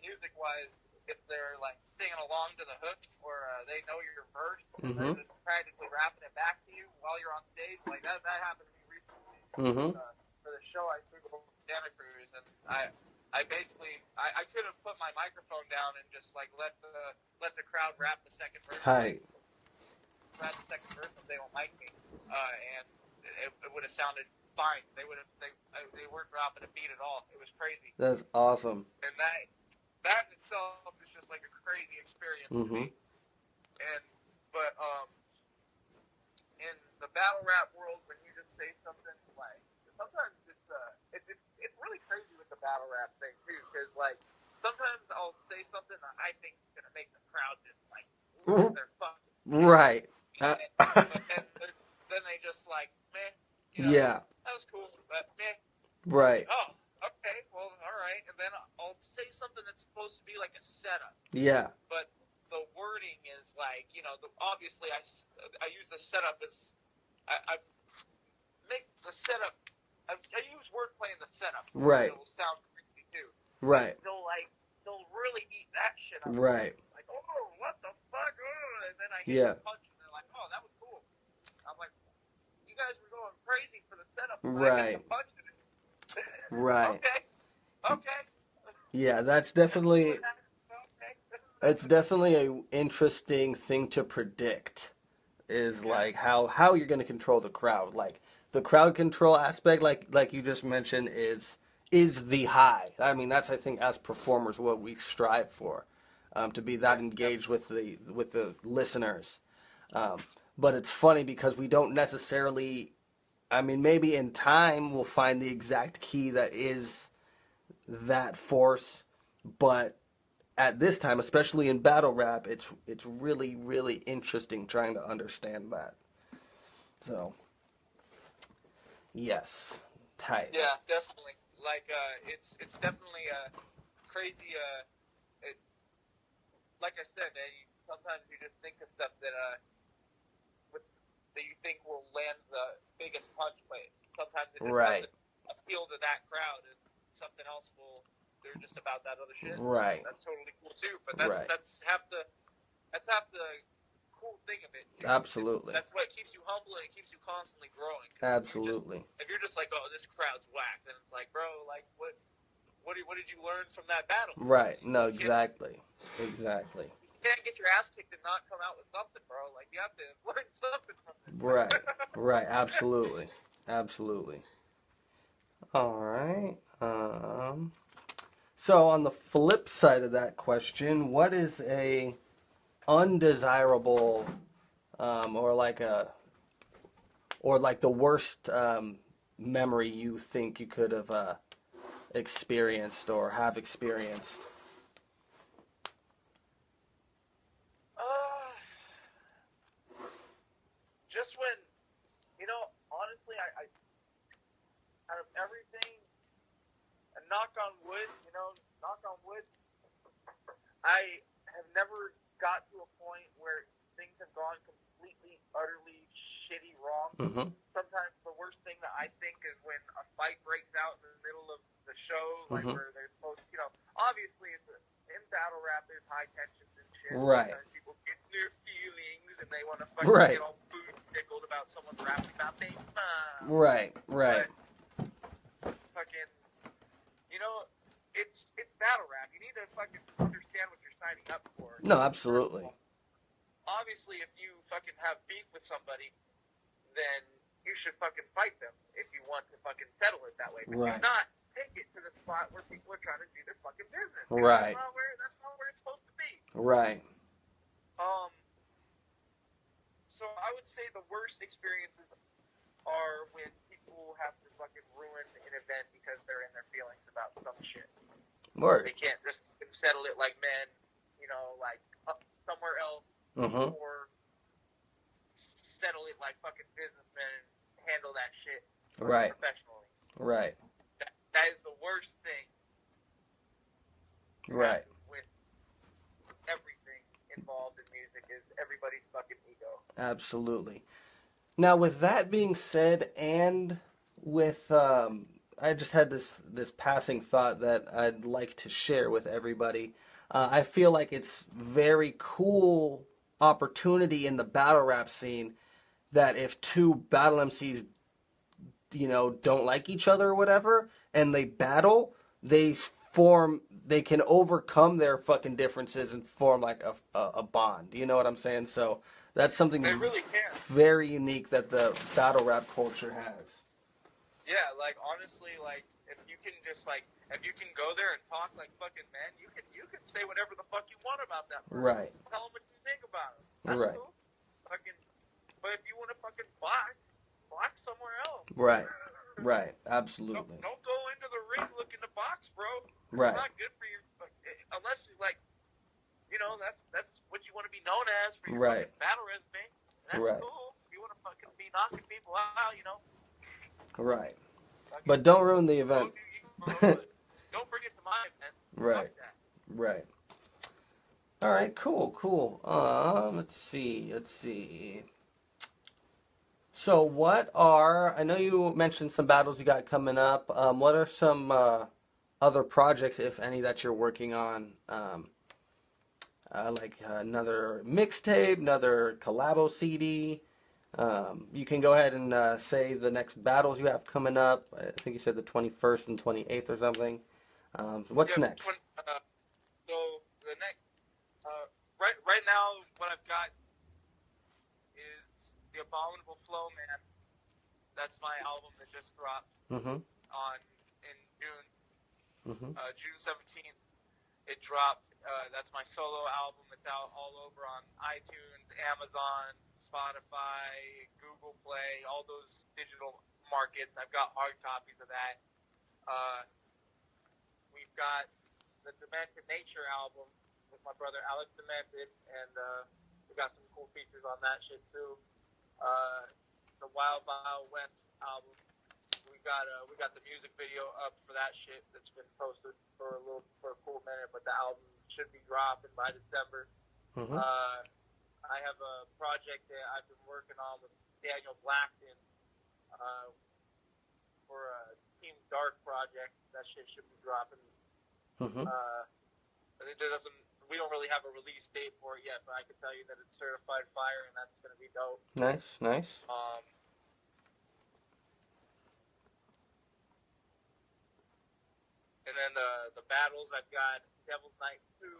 Music-wise, if they're like singing along to the hook or they know your verse, mm-hmm. they're just practically rapping it back to you while you're on stage. Like that happened to me recently. Mm-hmm. For the show I threw to Santa Cruz, and I basically could have put my microphone down and just like let the crowd rap the second verse. Hi. Rap the second verse if they don't like me, and it would have sounded fine. They weren't dropping a beat at all. It was crazy. That's awesome. And that itself is just like a crazy experience to me. But in the battle rap world, when you just say something like, sometimes it's really crazy with the battle rap thing too, because like sometimes I'll say something that I think is gonna make the crowd just like lose their fucking shit. Right. And then they just like, meh. Yeah. That was cool, but meh. Right. Oh, okay, well, all right. And then I'll say something that's supposed to be like a setup. Yeah. But the wording is like, obviously I use the setup as, I make the setup, I use wordplay in the setup. Right. It'll sound crazy too. Right. They'll really eat that shit up. Right. Like, oh, what the fuck? Oh, and then I hit a punch and they're like, oh, that was cool. I'm like, you guys were going crazy for the setup. Right. Right. Okay. Yeah, that's definitely a interesting thing to predict. Is like how you're going to control the crowd. Like the crowd control aspect, like you just mentioned, is the high. I mean, that's I think as performers what we strive for, to be that engaged with the listeners. But it's funny because we don't necessarily. I mean, maybe in time we'll find the exact key that is that force, but at this time, especially in battle rap, it's really, really interesting trying to understand that. So, yes, tight. Yeah, definitely. Like, it's definitely crazy. Like I said, sometimes you just think of stuff that that you think will land the biggest punch, but sometimes if it Right. doesn't appeal to that crowd, and something else will. They're just about that other shit. Right. That's totally cool too. But that's half the cool thing of it. Too. Absolutely. That's what keeps you humble and it keeps you constantly growing. Absolutely. If you're just like, oh, this crowd's whack, then it's like, bro, like what did you learn from that battle? Right. No, exactly. Exactly. You can't get your ass kicked and not come out with something, bro. Like you have to learn something from it. Right. Right. Absolutely. Absolutely. All right. So on the flip side of that question, what is a undesirable or like the worst memory you think you could have experienced or have experienced? Just when, honestly, I out of everything, and knock on wood, I have never got to a point where things have gone completely, utterly shitty wrong. Mm-hmm. Sometimes the worst thing that I think is when a fight breaks out in the middle of the show, like where they're supposed to, obviously in battle rap there's high tensions and shit. Right. Sometimes people get their feelings and they want to fucking get all tickled about someone rapping about their mom. Right. Right. But fucking, it's battle rap. You need to fucking understand what you're signing up for. No, absolutely. Obviously, if you fucking have beef with somebody, then you should fucking fight them if you want to fucking settle it that way. But right. do not take it to the spot where people are trying to do their fucking business. Right. That's not where it's supposed to be. Right. So I would say the worst experiences are when people have to fucking ruin an event because they're in their feelings about some shit. Word. They can't just settle it like men, like up somewhere else, or settle it like fucking businessmen and handle that shit professionally. Right. That is the worst thing. Right. With everything involved in music is everybody's fucking ego. Absolutely. Now, with that being said, and with I just had this passing thought that I'd like to share with everybody. I feel like it's very cool opportunity in the battle rap scene that if two battle MCs, don't like each other or whatever, and they battle, they can overcome their fucking differences and form like a bond. You know what I'm saying? So that's something really very unique that the battle rap culture has. Yeah, like honestly, like if you can go there and talk like fucking men, you can say whatever the fuck you want about that person. Right. Tell them what you think about them. That's cool. Fucking, but if you want to fucking box somewhere else. Right. Right. Absolutely. Don't go into the ring looking to box, bro. Right. It's not good for you unless you like, that's what you want to be known as for your fucking battle resume. That's cool. If you want to fucking be knocking people out, Right. But don't ruin the event. Don't bring it to my event. Right. Right. All right. Cool. Let's see. So I know you mentioned some battles you got coming up. What are some other projects, if any, that you're working on? Like another mixtape, another collabo CD. You can go ahead and say the next battles you have coming up. I think you said the 21st and 28th or something. What's next? So the next, right now, what I've got is The Abominable Flow, Man. That's my album that just dropped in June. June 17th. It dropped. That's my solo album. It's out all over on iTunes, Amazon, Spotify, Google Play, all those digital markets. I've got hard copies of that. We've got the Demented Nature album with my brother Alex Demented, and we got some cool features on that shit too. The Wild Wild West album. We got the music video up for that shit that's been posted for a cool minute, but the album should be dropping by December. I have a project that I've been working on with Daniel Blackton for a Team Dark project. That shit should be dropping. Mm-hmm. I think we don't really have a release date for it yet, but I can tell you that it's certified fire, and that's going to be dope. Nice, nice. And then the battles, I've got Devil's Night 2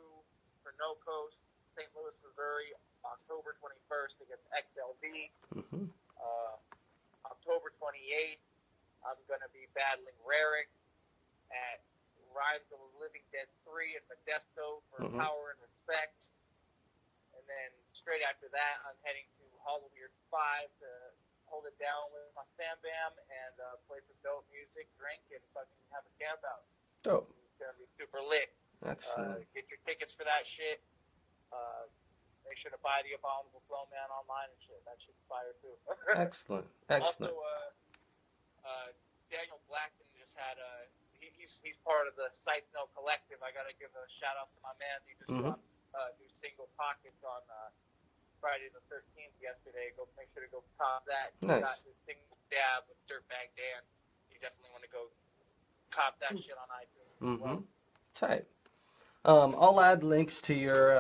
for No Coast, St. Louis, Missouri, October 21st against XLV. Mm-hmm. October 28th, I'm going to be battling Rarick at Rise of the Living Dead 3 in Modesto for Power and Respect. And then straight after that, I'm heading to Halloween 5 to hold it down with my Sam Bam and play some dope music, drink, and fucking have a camp out. Dope. It's going to be super lit. Excellent. Get your tickets for that shit. Make sure to buy the Abominable Flow Man online and shit. That shit's fire too. Excellent. Excellent. Also, Daniel Blackton just had he's part of the Sight No Collective. I gotta give a shout out to my man. He just dropped new single Pockets on Friday the 13th yesterday. Go make sure to go cop that. He Nice. got his single Dab with Dirtbag Dan. You definitely want to go cop that shit on iTunes. Mm-hmm. Tight. I'll add links to your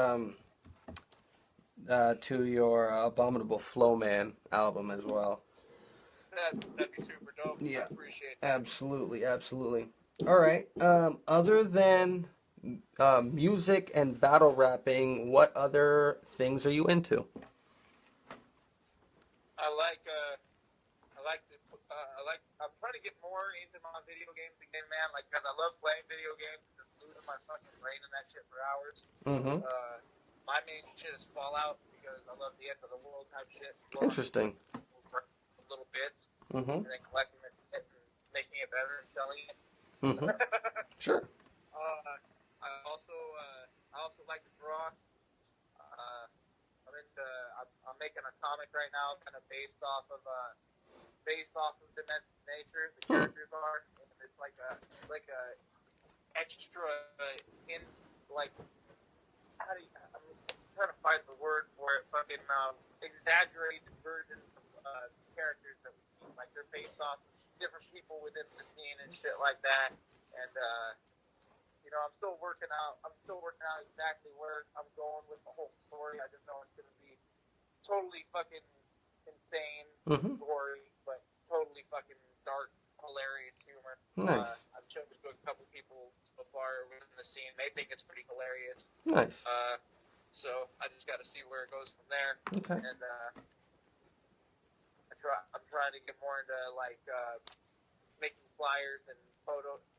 Abominable Flow Man album as well. That'd be super dope. Yeah. I appreciate that. Absolutely, absolutely. All right. Other than music and battle rapping, what other things are you into? I'm trying to get more into my video games again, man. Like, cause I love playing video games, just losing my fucking brain in that shit for hours. Mm-hmm. My main shit is Fallout because I love the end of the world type shit. Interesting. Little bits, Mm-hmm. and then collecting it and making it better and selling it. Mm-hmm. Sure. I also like to draw. I'm making a comic right now, kind of based off of Dimension Nature. The characters are, and it's like a extra in like I'm trying to find the word for it. Fucking exaggerated versions of characters that we see. Like they're based off different people within the scene and shit like that. And I'm still working out exactly where I'm going with the whole story. I just know it's gonna be totally fucking insane, gory, but totally fucking dark, hilarious humor. Nice. I've shown it to a couple people so far within the scene. They think it's pretty hilarious. Nice. So I just got to see where it goes from there. Okay. And I'm trying to get more into like making flyers and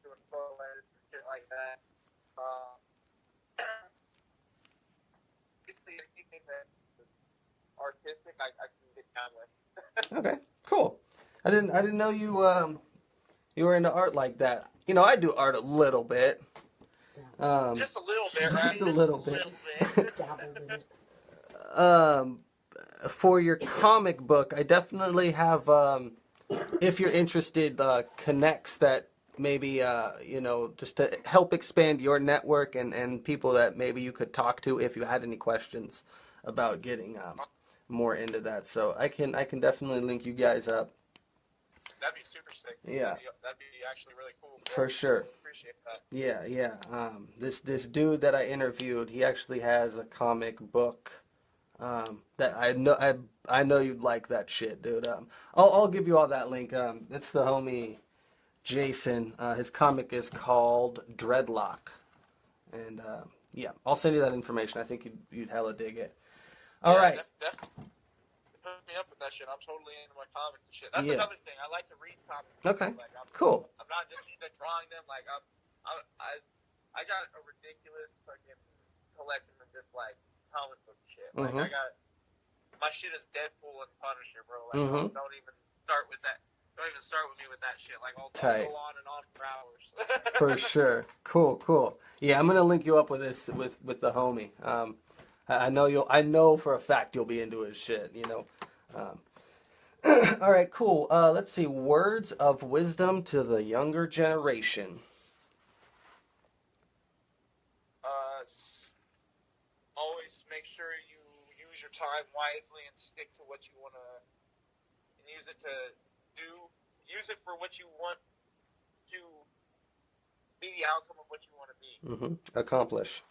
doing photo edits and shit like that. Basically anything that's artistic, I can get down with. Okay. Cool. I didn't know you were into art like that. You know, I do art a little bit. Just a little bit, right? Just a little bit. Dabbled in it. For your comic book, I definitely have, if you're interested, connects that maybe, just to help expand your network and people that maybe you could talk to if you had any questions about getting more into that. So I can definitely link you guys up. That'd be super sick. Yeah. That'd be actually really cool. For sure. Appreciate that. Yeah. This dude that I interviewed, he actually has a comic book that I know you'd like that shit, dude. I'll give you all that link. It's the homie Jason. His comic is called Dreadlock, and I'll send you that information. I think you'd hella dig it. All right. Hook me up with that shit. I'm totally into my comics and shit. That's another thing. I like to read comics. Okay. Like, Cool. I'm not just into drawing them. Like I got a ridiculous fucking collection of just like comic book shit. Like I got my shit is Deadpool and Punisher, bro. Like don't even start with that. Don't even start with me with that shit. Like I'll go on and on for hours. For sure. Cool. Yeah, I'm gonna link you up with the homie. I know for a fact you'll be into his shit, you know. All right, cool. Let's see. Words of wisdom to the younger generation. Always make sure you use your time wisely and stick to what you want to and use it use it for what you want to be the outcome of what you want to be. Accomplish.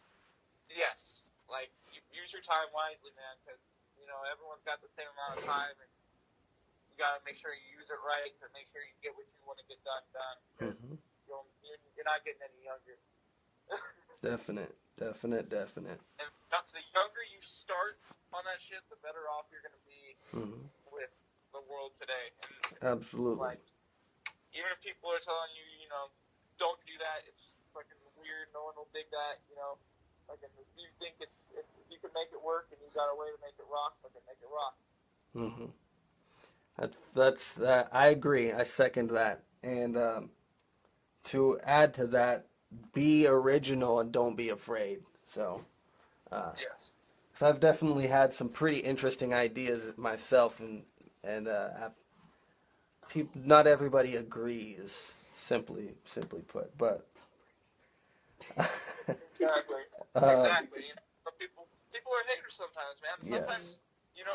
Yes, like use your time wisely, man, because everyone's got the same amount of time, and you gotta make sure you use it right to make sure you get what you want to get done. You're not getting any younger. Definite. And the younger you start on that shit, the better off you're gonna be with the world today. And Absolutely. like, even if people are telling you, don't do that, it's fucking weird. No one will dig that. Like if you think if you can make it work and you got a way to make it rock, fucking make it rock. That's I agree. I second that. And to add to that, be original and don't be afraid. So, Yes. So I've definitely had some pretty interesting ideas myself, and not everybody agrees. Simply put, but Exactly. But people are haters sometimes, man. Sometimes, yes.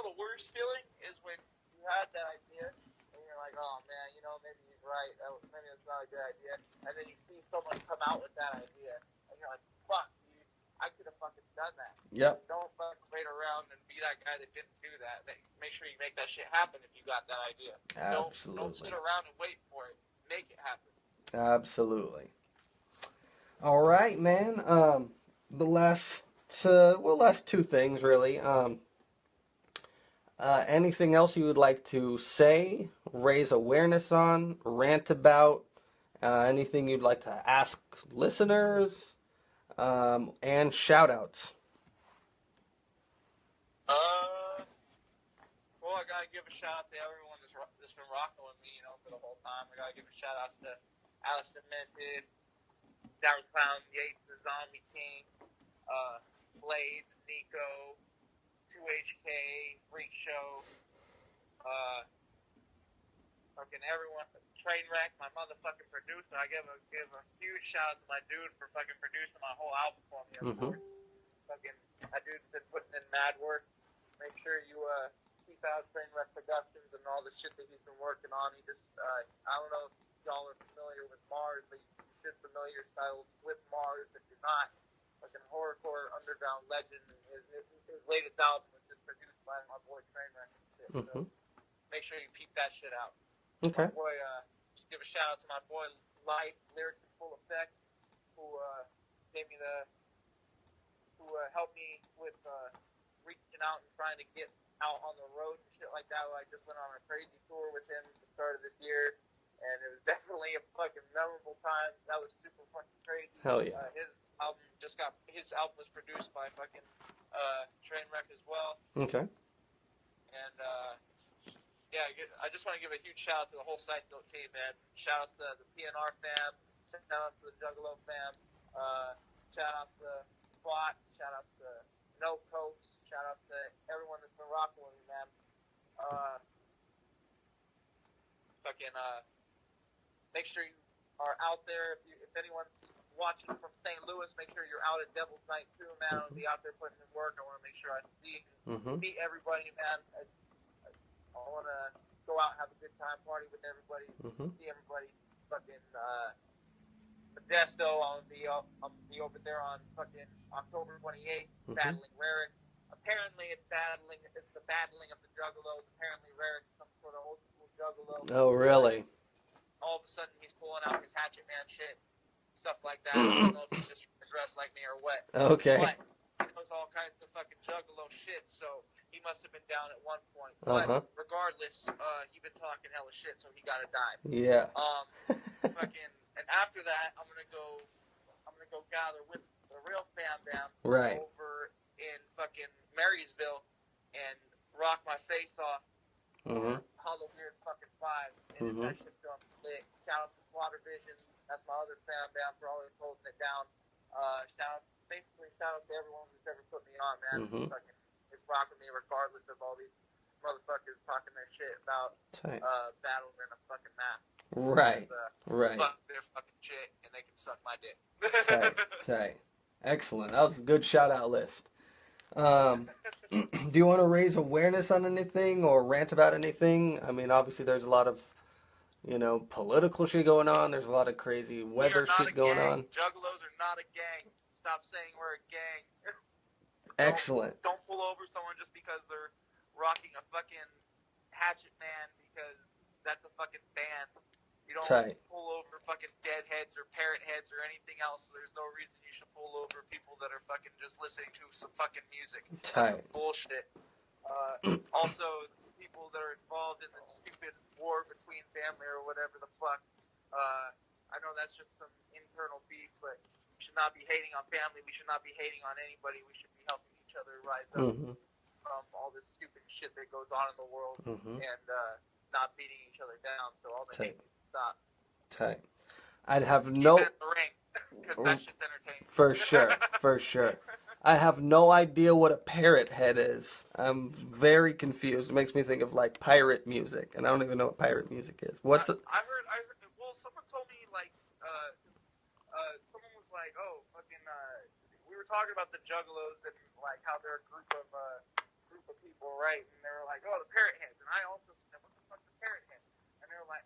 The worst feeling is when you had that idea and you're like, oh man, maybe he's right. Maybe it's not a good idea. And then you see someone come out with that idea, and you're like, fuck, dude, I could have fucking done that. Yep. Don't fucking wait around and be that guy that didn't do that. Make sure you make that shit happen if you got that idea. Absolutely. Don't sit around and wait for it. Make it happen. Absolutely. All right, man. The last two things really. Anything else you would like to say, raise awareness on, rant about? Anything you'd like to ask listeners? And shout outs. Well, I gotta give a shout out to everyone that's been rocking with me, for the whole time. I gotta give a shout out to Alice Demented, Down Clown Yates, the Zombie King, Blades, Nico, 2HK, Freak Show, fucking everyone, Trainwreck, my motherfucking producer. I give a huge shout out to my dude for fucking producing my whole album for me. Fucking, that dude's been putting in mad work. Make sure you keep out Trainwreck Productions and all the shit that he's been working on. He just, I don't know if y'all are familiar with Mars, but you should familiar yourselves with Mars if you're not. Fucking horrorcore underground legend. His latest album was just produced by my boy Trainwreck and shit. So make sure you peep that shit out. Okay. My boy, just give a shout out to my boy Life, Lyrics in Full Effect, who gave me who helped me with reaching out and trying to get out on the road and shit like that. I just went on a crazy tour with him at the start of this year, and it was definitely a fucking memorable time. That was super fucking crazy. Hell yeah. His album was produced by fucking Trainwreck as well. Okay. And yeah, I just want to give a huge shout out to the whole Site Note team, man. Shout out to the PNR fam. Shout out to the Juggalo fam. Shout out to SWAT. Shout out to No Coats. Shout out to everyone that's been rocking with me, man. Make sure you are out there. If anyone's watching from St. Louis, make sure you're out at Devil's Night too, man. I'll be out there putting in work. I want to make sure I meet everybody, man. I want to go out and have a good time, party with everybody, see everybody. Fucking Modesto, I'll be over there on fucking October 28th, battling Rarick. Apparently, it's the battling of the Juggalos. Apparently, Rarick is some sort of old school Juggalo. Oh, really? All of a sudden, he's pulling out his Hatchet Man shit, stuff like that. I don't know if he's just dressed like me or what. Okay. But he knows all kinds of fucking Juggalo shit, so he must have been down at one point. But regardless, he been talking hella shit, so he gotta die. Yeah. And after that, I'm gonna go gather with the real fam bam over in fucking Marysville and rock my face off for Halloween fucking 5. And that shit's going lit. Shout out to Slaughter Vision. That's my other fam bam for always holding it down. Shout out to everyone who's ever put me on, man. Fucking, it's rocking me regardless of all these motherfuckers talking their shit about battling in a fucking map. Right. Fuck their fucking shit, and they can suck my dick. Tight. Excellent. That was a good shout-out list. Do you want to raise awareness on anything or rant about anything? I mean, obviously there's a lot of, political shit going on. There's a lot of crazy weather shit going on. Juggalos are not a gang. Stop saying we're a gang. Excellent. Don't pull over someone just because they're rocking a fucking hatchet man because that's a fucking band. You don't pull over fucking deadheads or parrot heads or anything else. So there's no reason you should pull over people that are fucking just listening to some fucking music. That's some bullshit. Also, people that are involved in the stupid war between family or whatever the fuck. I know that's just some internal beef, but we should not be hating on family. We should not be hating on anybody. We should be helping each other rise up from all this stupid shit that goes on in the world and not beating each other down. So all the hate needs to stop. Tight. I'd have no... Keep it in the ring, because that shit's entertaining. For sure, for sure. I have no idea what a parrot head is. I'm very confused. It makes me think of like pirate music, and I don't even know what pirate music is. What's it? I heard, well, someone told me like, someone was like, oh, fucking, we were talking about the Juggalos and like how they're a group of people, right? And they were like, oh, the parrot heads, and I also said, what the fuck's a parrot head? And they're like,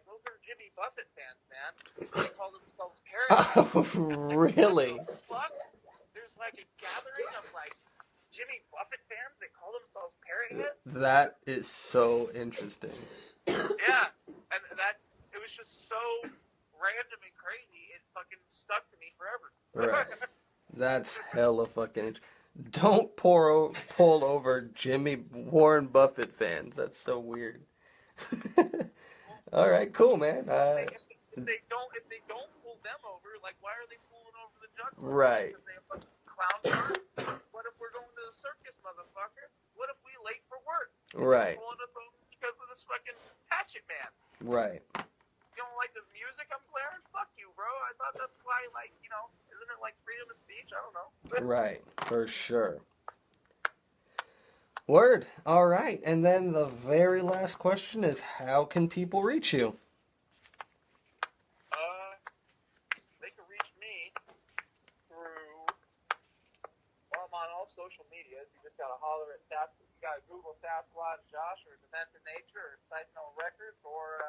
those are Jimmy Buffett fans, man. They call themselves parrot heads. Oh, really? What the fuck? There's like a gathering of like Jimmy Buffett fans that call themselves parrot heads? That is so interesting. Yeah, and it was just so random and crazy, it fucking stuck to me forever. Right. That's hella fucking Don't pull over Jimmy Warren Buffett fans. That's so weird. All right, cool, man. If they don't pull them over, like, why are they pulling over the Juggalos? Right. Because they have fucking clown cars? What if we're going to the circus, motherfucker? What if we late for work? Right. Pulling us over because of this fucking hatchet man. Right. You don't like the music I'm blaring? Fuck you, bro. I thought that's why, like, isn't it like freedom of speech? I don't know. Right, for sure. Word. All right. And then the very last question is, how can people reach you? They can reach me through, well, I'm on all social medias. You just gotta holler at Sasquatch. You gotta Google SasquatchJosh or Demented Nature or Sight No Records, or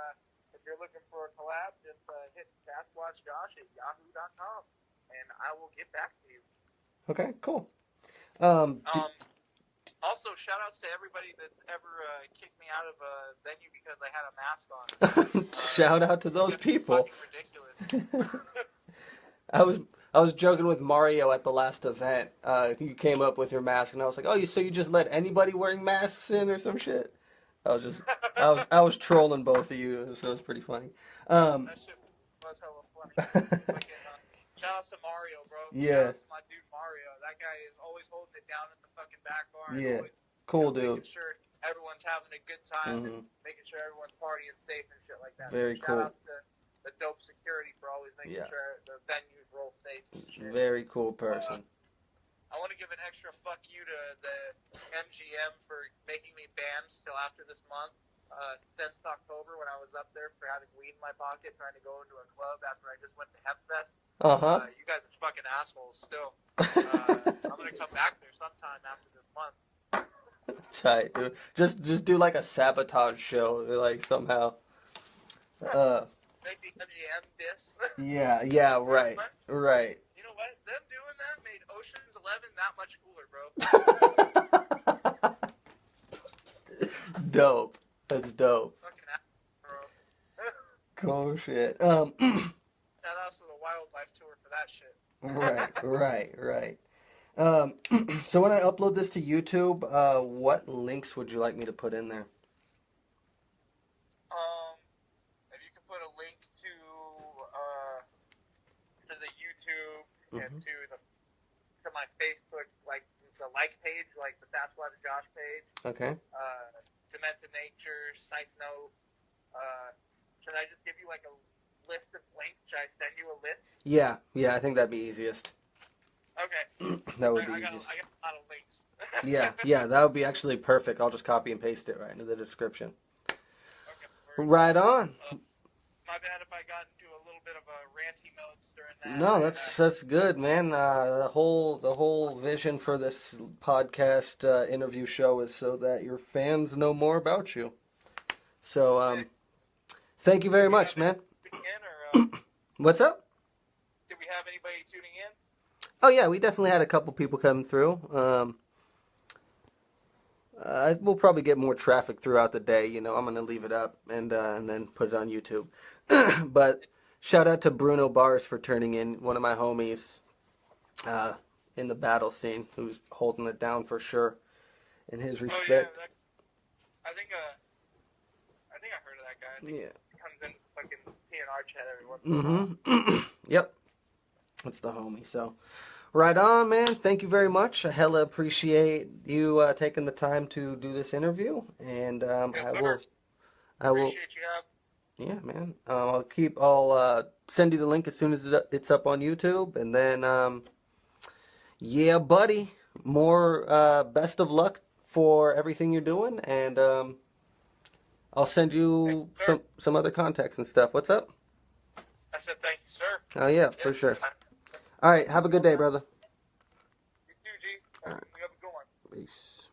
if you're looking for a collab, just hit SasquatchJosh at yahoo.com, and I will get back to you. Okay, cool. Also, shout-outs to everybody that's ever kicked me out of a venue because I had a mask on. Shout out to those people. Fucking ridiculous. I was joking with Mario at the last event. You came up with your mask, and I was like, "Oh, so you just let anybody wearing masks in or some shit?" I was trolling both of you, so it was pretty funny. That shit was hella funny. Shout-outs to Mario, bro. Yeah. Shout-outs to my dude Mario. That guy is always holding it down in the fucking back bar. Yeah. Always, Cool dude. Making sure everyone's having a good time and making sure everyone's partying safe and shit like that. Very cool. Shout out to the dope security for always making sure the venues roll safe and shit. Very cool person. I want to give an extra fuck you to the MGM for making me banned till after this month. Since October, when I was up there for having weed in my pocket trying to go into a club after I just went to Hempfest. You guys are fucking assholes still. I'm going to come back there sometime after this month. Tight, dude. Just do like a sabotage show, like somehow. Make the MGM diss. Yeah, right. Right. You know what? Them doing that made Ocean's 11 that much cooler, bro. Dope. That's dope. Fucking asshole, bro. Cool shit. Shout out to the Wildlife Tour for that shit. Right. So when I upload this to YouTube, what links would you like me to put in there? If you can put a link to the YouTube and to my Facebook, like the page, like the SasquatchJosh page. Okay. Demented Nature, Sight Note. Should I just give you like a list of links? Should I send you a list? Yeah, I think that'd be easiest. Okay. That would be easiest. I got a lot of links. Yeah, that would be actually perfect. I'll just copy and paste it right into the description. Okay. Right on. My bad if I got into a little bit of a ranty mode during man. No, that's good, man. The whole vision for this podcast interview show is so that your fans know more about you. So, thank you very much, man. Tuning in, or What's up? did we have anybody tuning in? Oh yeah, we definitely had a couple people come through. We'll probably get more traffic throughout the day. You know, I'm gonna leave it up and then put it on YouTube. But shout out to Bruno Bars for turning in, one of my homies in the battle scene, who's holding it down for sure. In his respect. Oh yeah, I think I heard of that guy. I think Yeah. he comes in fucking PNR chat every once in a while. Mm-hmm. Yep. That's the homie. So, right on, man. Thank you very much. I hella appreciate you taking the time to do this interview, and I will. Appreciate you, Yeah, man. I'll send you the link as soon as it's up on YouTube, and then yeah, buddy. More best of luck for everything you're doing, and I'll send you some other contacts and stuff. What's up? I said thank you, sir. Oh yeah, for sure. All right, have a good day, brother. You too, G. All right. You have a good one. Peace.